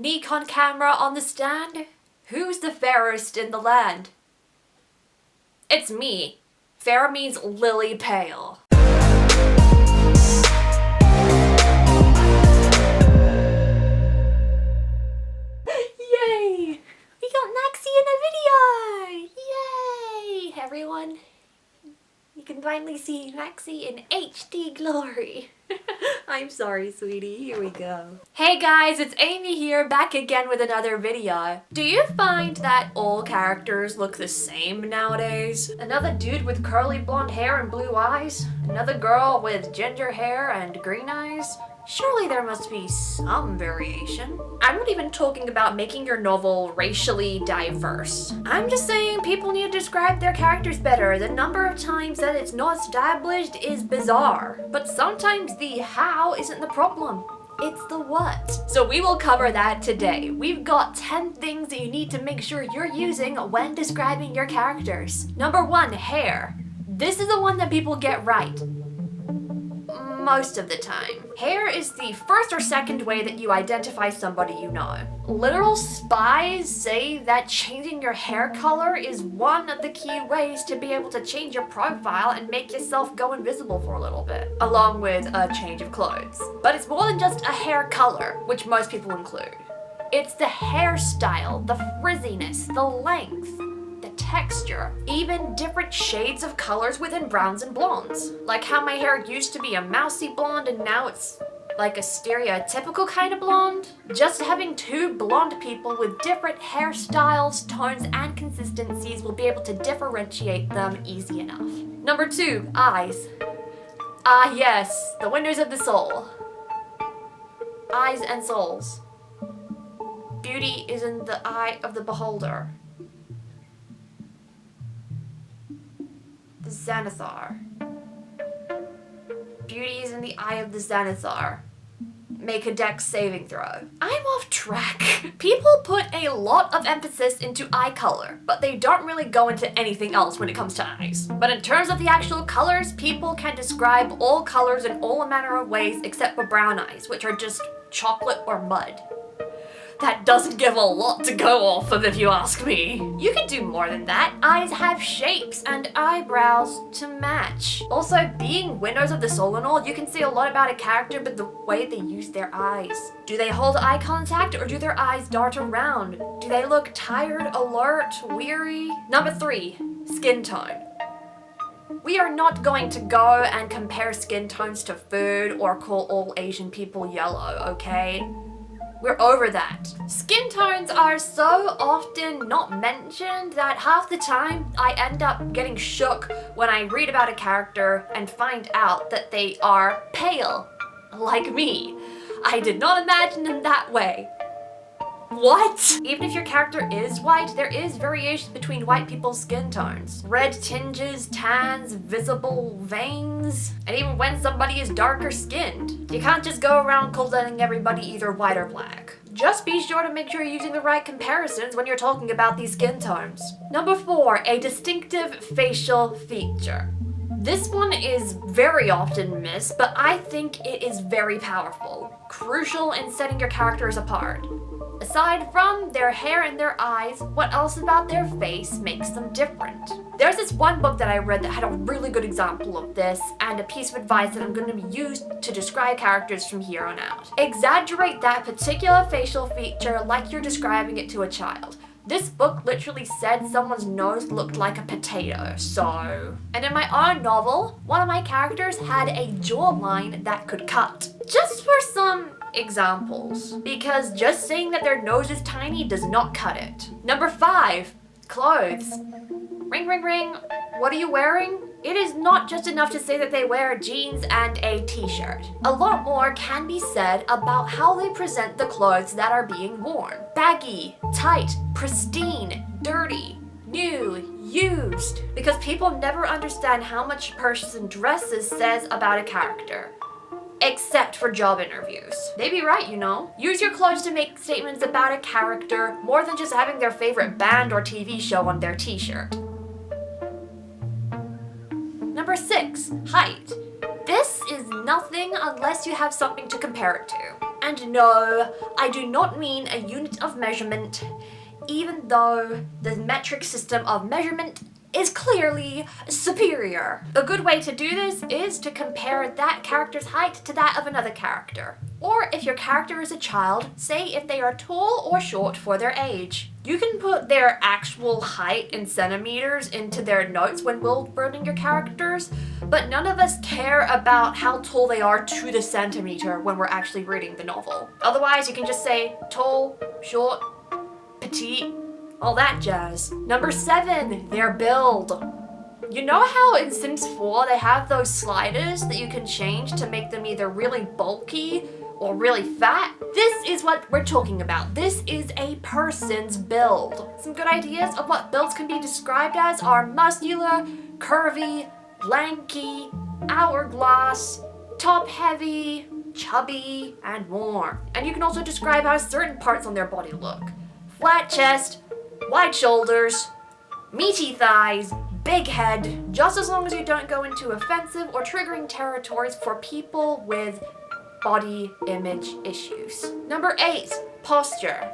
Nikon camera on the stand? Who's the fairest in the land? It's me. Fair means lily pale. Yay! We got Maxie in a video! Yay! Everyone, you can finally see Maxie in HD glory. I'm sorry, sweetie. Here we go. Hey guys, it's Amy here, back again with another video. Do you find that all characters look the same nowadays? Another dude with curly blonde hair and blue eyes? Another girl with ginger hair and green eyes? Surely there must be some variation. I'm not even talking about making your novel racially diverse. I'm just saying people need to describe their characters better. The number of times that it's not established is bizarre. But sometimes the how isn't the problem. It's the what. So we will cover that today. We've got 10 things that you need to make sure you're using when describing your characters. Number 1, hair. This is the one that people get right. Most of the time. Hair is the first or second way that you identify somebody you know. Literal spies say that changing your hair color is one of the key ways to be able to change your profile and make yourself go invisible for a little bit, along with a change of clothes. But it's more than just a hair color, which most people include. It's the hairstyle, the frizziness, the length, texture, even different shades of colors within browns and blondes. Like how my hair used to be a mousy blonde and now it's like a stereotypical kind of blonde. Just having 2 blonde people with different hairstyles, tones, and consistencies will be able to differentiate them easy enough. Number 2, eyes. Ah yes, the windows of the soul. Eyes and souls. Beauty is in the eye of the beholder. The Xanathar. Beauty is in the eye of the Xanathar. Make a dex saving throw. I'm off track. People put a lot of emphasis into eye color, but they don't really go into anything else when it comes to eyes. But in terms of the actual colors, people can describe all colors in all manner of ways except for brown eyes, which are just chocolate or mud. That doesn't give a lot to go off of if you ask me. You can do more than that. Eyes have shapes and eyebrows to match. Also, being windows of the soul and all, you can say a lot about a character by the way they use their eyes. Do they hold eye contact or do their eyes dart around? Do they look tired, alert, weary? Number 3, skin tone. We are not going to go and compare skin tones to food or call all Asian people yellow, okay? We're over that. Skin tones are so often not mentioned that half the time I end up getting shook when I read about a character and find out that they are pale, like me. I did not imagine them that way. What? Even if your character is white, there is variation between white people's skin tones. Red tinges, tans, visible veins, and even when somebody is darker skinned. You can't just go around calling everybody either white or black. Just be sure to make sure you're using the right comparisons when you're talking about these skin tones. Number 4, a distinctive facial feature. This one is very often missed, but I think it is very powerful. Crucial in setting your characters apart. Aside from their hair and their eyes, what else about their face makes them different? There's this one book that I read that had a really good example of this and a piece of advice that I'm going to use to describe characters from here on out. Exaggerate that particular facial feature like you're describing it to a child. This book literally said someone's nose looked like a potato, so... And in my own novel, one of my characters had a jawline that could cut. Just for some examples, because just saying that their nose is tiny does not cut it. Number 5, clothes. Ring, ring, ring. What are you wearing? It is not just enough to say that they wear jeans and a t-shirt. A lot more can be said about how they present the clothes that are being worn. Baggy, tight, pristine, dirty, new, used. Because people never understand how much a person dresses says about a character. Except for job interviews. They be right, you know. Use your clothes to make statements about a character more than just having their favorite band or TV show on their t-shirt. Number 6, height. This is nothing unless you have something to compare it to. And no, I do not mean a unit of measurement, even though the metric system of measurement is clearly superior. A good way to do this is to compare that character's height to that of another character. Or if your character is a child, say if they are tall or short for their age. You can put their actual height in centimeters into their notes when building your characters, but none of us care about how tall they are to the centimeter when we're actually reading the novel. Otherwise, you can just say tall, short, petite, all that jazz. Number 7, their build. You know how in Sims 4 they have those sliders that you can change to make them either really bulky or really fat? This is what we're talking about. This is a person's build. Some good ideas of what builds can be described as are muscular, curvy, lanky, hourglass, top-heavy, chubby, and more. And you can also describe how certain parts on their body look. Flat chest, wide shoulders, meaty thighs, big head, just as long as you don't go into offensive or triggering territories for people with body image issues. Number 8, posture.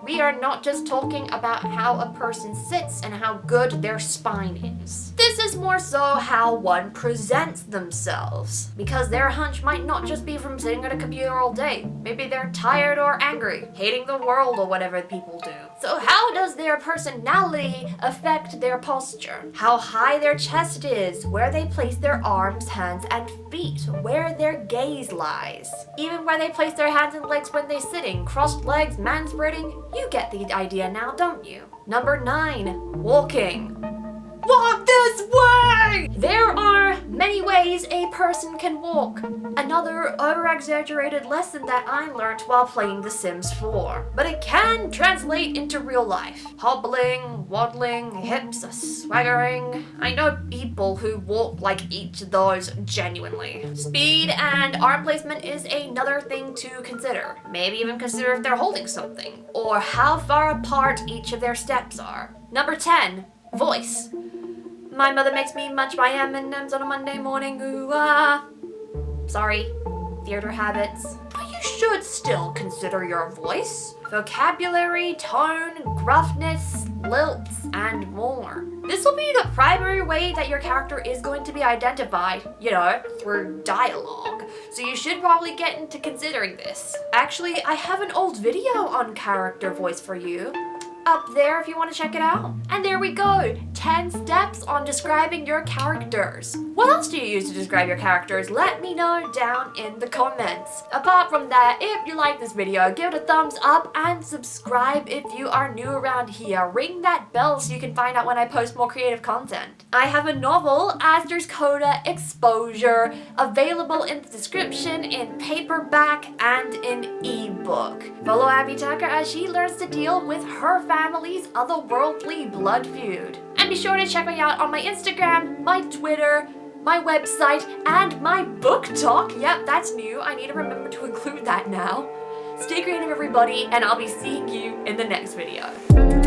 We are not just talking about how a person sits and how good their spine is. This is more so how one presents themselves, because their hunch might not just be from sitting at a computer all day. Maybe they're tired or angry, hating the world or whatever people do. So how does their personality affect their posture? How high their chest is, where they place their arms, hands, and feet, where their gaze lies. Even where they place their hands and legs when they're sitting, crossed legs, manspreading. You get the idea now, don't you? Number 9, walking. Walk this way! There are many ways a person can walk. Another over-exaggerated lesson that I learned while playing The Sims 4. But it can translate into real life. Hobbling, waddling, hips, swaggering. I know people who walk like each of those genuinely. Speed and arm placement is another thing to consider. Maybe even consider if they're holding something, or how far apart each of their steps are. Number 10, voice. My mother makes me munch my M&Ms on a Monday morning, ooh ah. Sorry, theater habits. But you should still consider your voice. Vocabulary, tone, gruffness, lilts, and more. This will be the primary way that your character is going to be identified, through dialogue. So you should probably get into considering this. Actually, I have an old video on character voice for you. Up there if you want to check it out. And there we go, 10 steps on describing your characters. What else do you use to describe your characters? Let me know down in the comments. Apart from that, if you like this video, give it a thumbs up and subscribe if you are new around here. Ring that bell so you can find out when I post more creative content. I have a novel, ASTER'S CODA Exposure, available in the description in paperback and in ebook. Follow Abby Tucker as she learns to deal with her family's otherworldly blood feud. And be sure to check me out on my Instagram, my Twitter, my website, and my book talk. Yep, that's new. I need to remember to include that now. Stay creative, everybody, and I'll be seeing you in the next video.